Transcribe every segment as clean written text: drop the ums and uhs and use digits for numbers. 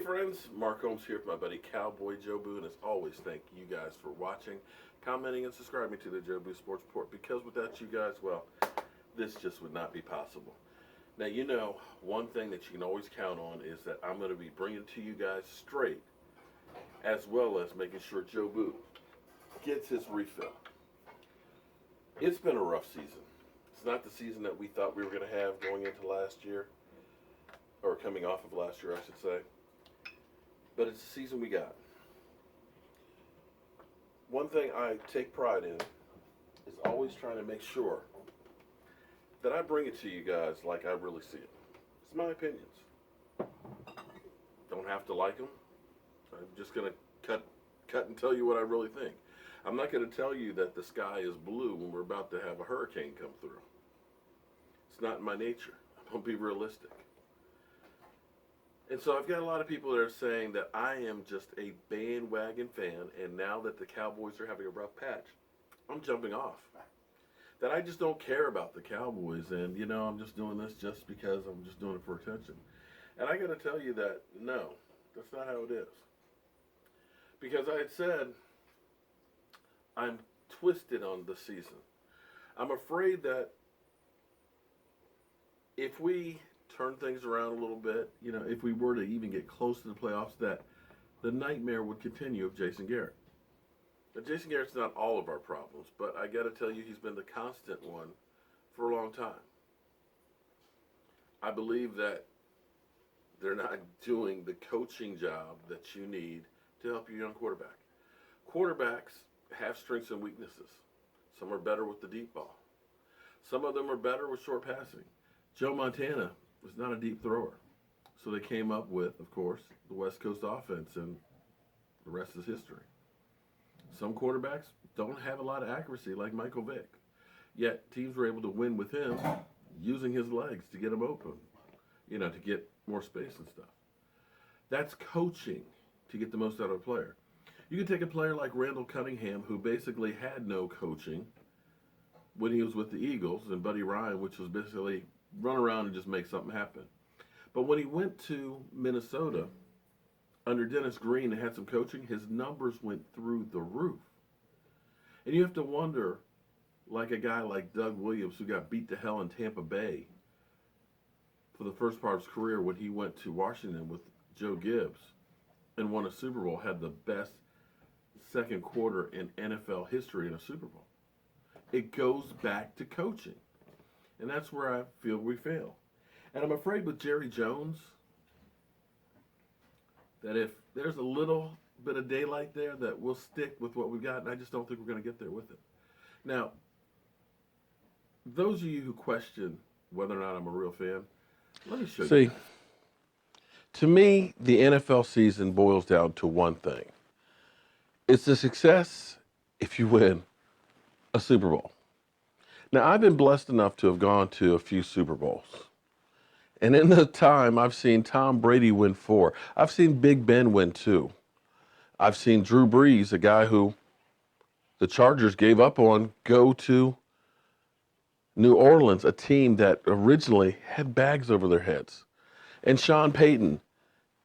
friends, Mark Holmes here with my buddy CowboyJobu, and as always, thank you guys for watching, commenting, and subscribing to the Jobu Sports Report, because without you guys, well, this just would not be possible. Now, you know, one thing that you can always count on is that I'm going to be bringing to you guys straight, as well as making sure Jobu gets his refill. It's been a rough season. It's not the season that we thought we were going to have going into last year, or coming off of last year, I should say. But it's the season we got. One thing I take pride in is always trying to make sure that I bring it to you guys like I really see it. It's my opinions. Don't have to like them. I'm just going to cut and tell you what I really think. I'm not going to tell you that the sky is blue when we're about to have a hurricane come through. It's not in my nature. I'm going to be realistic. And so I've got a lot of people that are saying that I am just a bandwagon fan, and now that the Cowboys are having a rough patch, I'm jumping off. That I just don't care about the Cowboys, and, you know, I'm just doing this just because I'm just doing it for attention. And I got to tell you that, no, that's not how it is. Because I had said I'm twisted on the season. I'm afraid that if we turn things around a little bit, you know, if we were to even get close to the playoffs, that the nightmare would continue of Jason Garrett. Now, Jason Garrett's not all of our problems, but I got to tell you, he's been the constant one for a long time. I believe that they're not doing the coaching job that you need to help your young quarterback. Quarterbacks have strengths and weaknesses. Some are better with the deep ball. Some of them are better with short passing. Joe Montana was not a deep thrower. So they came up with, of course, the West Coast offense, and the rest is history. Some quarterbacks don't have a lot of accuracy like Michael Vick. Yet teams were able to win with him using his legs to get him open, you know, to get more space and stuff. That's coaching to get the most out of a player. You can take a player like Randall Cunningham, who basically had no coaching when he was with the Eagles, and Buddy Ryan, which was basically run around and just make something happen. But when he went to Minnesota under Dennis Green and had some coaching, his numbers went through the roof. And you have to wonder, like a guy like Doug Williams, who got beat to hell in Tampa Bay for the first part of his career when he went to Washington with Joe Gibbs and won a Super Bowl, had the best second quarter in NFL history in a Super Bowl. It goes back to coaching. And that's where I feel we fail. And I'm afraid with Jerry Jones that if there's a little bit of daylight there, that we'll stick with what we've got, and I just don't think we're going to get there with it. Now, those of you who question whether or not I'm a real fan, let me show you. See, to me, the NFL season boils down to one thing. It's a success if you win a Super Bowl. Now, I've been blessed enough to have gone to a few Super Bowls. And in the time, I've seen Tom Brady win 4. I've seen Big Ben win 2. I've seen Drew Brees, a guy who the Chargers gave up on, go to New Orleans, a team that originally had bags over their heads. And Sean Payton,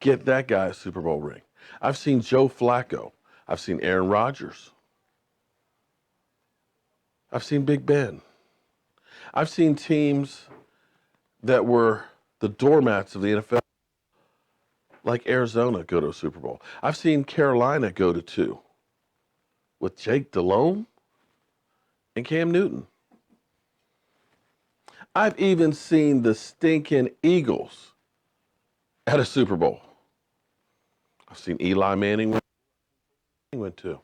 get that guy a Super Bowl ring. I've seen Joe Flacco. I've seen Aaron Rodgers. I've seen Big Ben. I've seen teams that were the doormats of the NFL, like Arizona, go to a Super Bowl. I've seen Carolina go to 2 with Jake Delhomme and Cam Newton. I've even seen the stinking Eagles at a Super Bowl. I've seen Eli Manning win 2.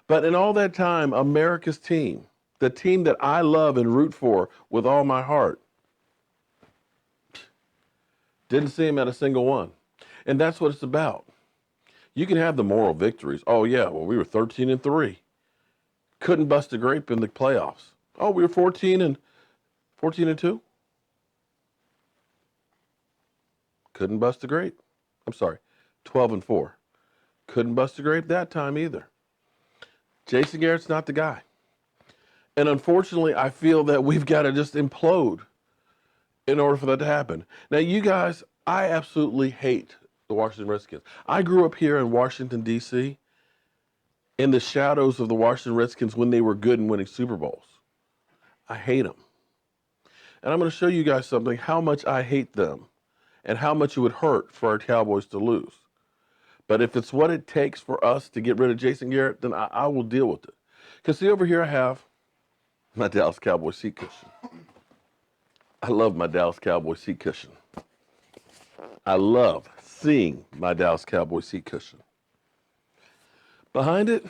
But in all that time, America's team, the team that I love and root for with all my heart, didn't see him at a single one. And that's what it's about. You can have the moral victories. Oh, yeah, well, we were 13-3. Couldn't bust a grape in the playoffs. Oh, we were 14-2. Couldn't bust a grape. I'm sorry, 12-4. Couldn't bust a grape that time either. Jason Garrett's not the guy. And unfortunately, I feel that we've got to just implode in order for that to happen. Now, you guys, I absolutely hate the Washington Redskins. I grew up here in Washington, D.C., in the shadows of the Washington Redskins when they were good and winning Super Bowls. I hate them. And I'm going to show you guys something, how much I hate them and how much it would hurt for our Cowboys to lose. But if it's what it takes for us to get rid of Jason Garrett, then I will deal with it. Because see, over here I have my Dallas Cowboys seat cushion. I love my Dallas Cowboys seat cushion. I love seeing my Dallas Cowboys seat cushion. Behind it,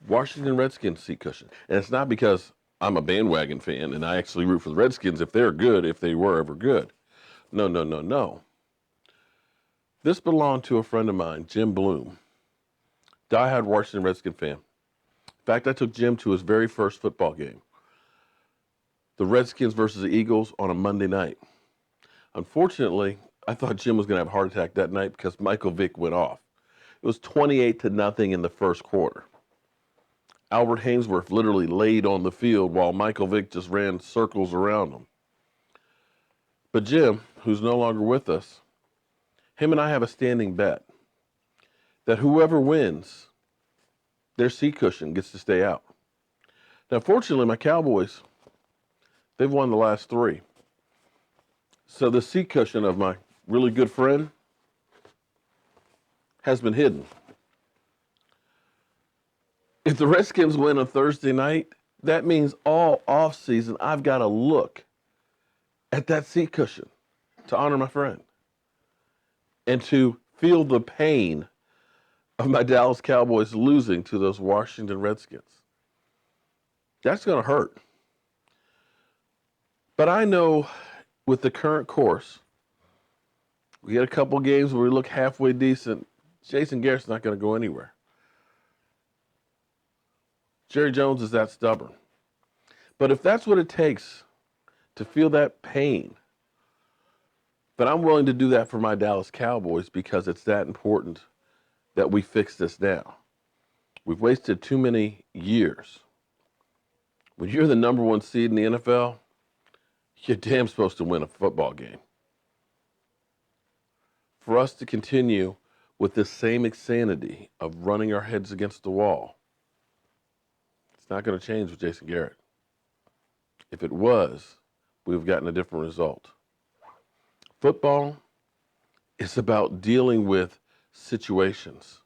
Washington Redskins seat cushion. And it's not because I'm a bandwagon fan and I actually root for the Redskins if they're good, if they were ever good. No, no, no, no. This belonged to a friend of mine, Jim Bloom, diehard Washington Redskin fan. In fact, I took Jim to his very first football game, the Redskins versus the Eagles on a Monday night. Unfortunately, I thought Jim was going to have a heart attack that night because Michael Vick went off. It was 28-0 in the first quarter. Albert Hainsworth literally laid on the field while Michael Vick just ran circles around him. But Jim, who's no longer with us, him and I have a standing bet that whoever wins, their seat cushion gets to stay out. Now, fortunately, my Cowboys, they've won the last 3. So the seat cushion of my really good friend has been hidden. If the Redskins win on Thursday night, that means all offseason I've got to look at that seat cushion to honor my friend and to feel the pain of my Dallas Cowboys losing to those Washington Redskins. That's going to hurt. But I know with the current course, we get a couple games where we look halfway decent. Jason Garrett's not going to go anywhere. Jerry Jones is that stubborn. But if that's what it takes to feel that pain, then I'm willing to do that for my Dallas Cowboys because it's that important that we fix this now. We've wasted too many years. When you're the number 1 seed in the NFL, you're damn supposed to win a football game. For us to continue with this same insanity of running our heads against the wall, it's not going to change with Jason Garrett. If it was, we've gotten a different result. Football is about dealing with situations.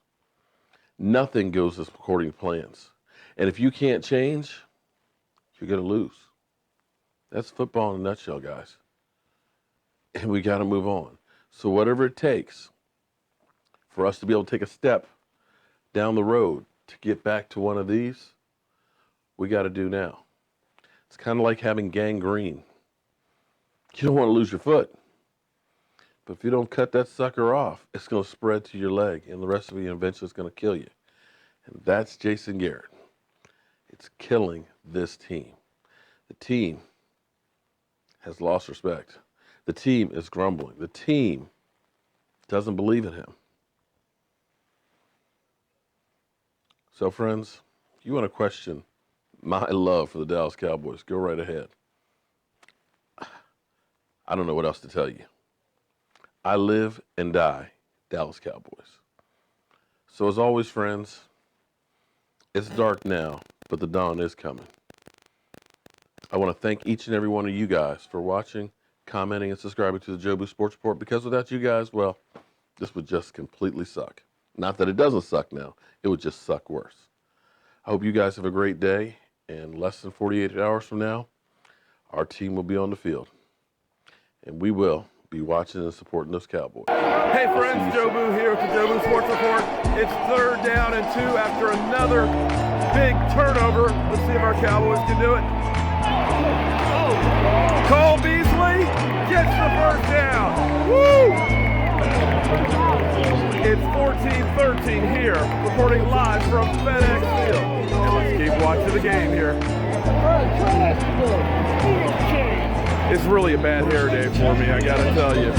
Nothing goes according to plans. And if you can't change, you're going to lose. That's football in a nutshell, guys. And we got to move on. So whatever it takes for us to be able to take a step down the road to get back to one of these, we got to do now. It's kind of like having gangrene. You don't want to lose your foot. But if you don't cut that sucker off, it's going to spread to your leg, and the rest of you eventually is going to kill you. And that's Jason Garrett. It's killing this team. The team has lost respect. The team is grumbling. The team doesn't believe in him. So, friends, if you want to question my love for the Dallas Cowboys, go right ahead. I don't know what else to tell you. I live and die Dallas Cowboys. So as always, friends, it's dark now, but the dawn is coming. I want to thank each and every one of you guys for watching, commenting, and subscribing to the Jobu Sports Report, because without you guys, well, this would just completely suck. Not that it doesn't suck now, it would just suck worse. I hope you guys have a great day, and less than 48 hours from now, our team will be on the field. And we will be watching and supporting those Cowboys. Hey friends, Jobu here with the Jobu Sports Report. It's 3rd down and 2 after another big turnover. Let's see if our Cowboys can do it. Cole Beasley gets the 1st down. Woo! It's 14-13 here, reporting live from FedEx Field. And let's keep watching the game here. It's really a bad hair day for me, I gotta tell you.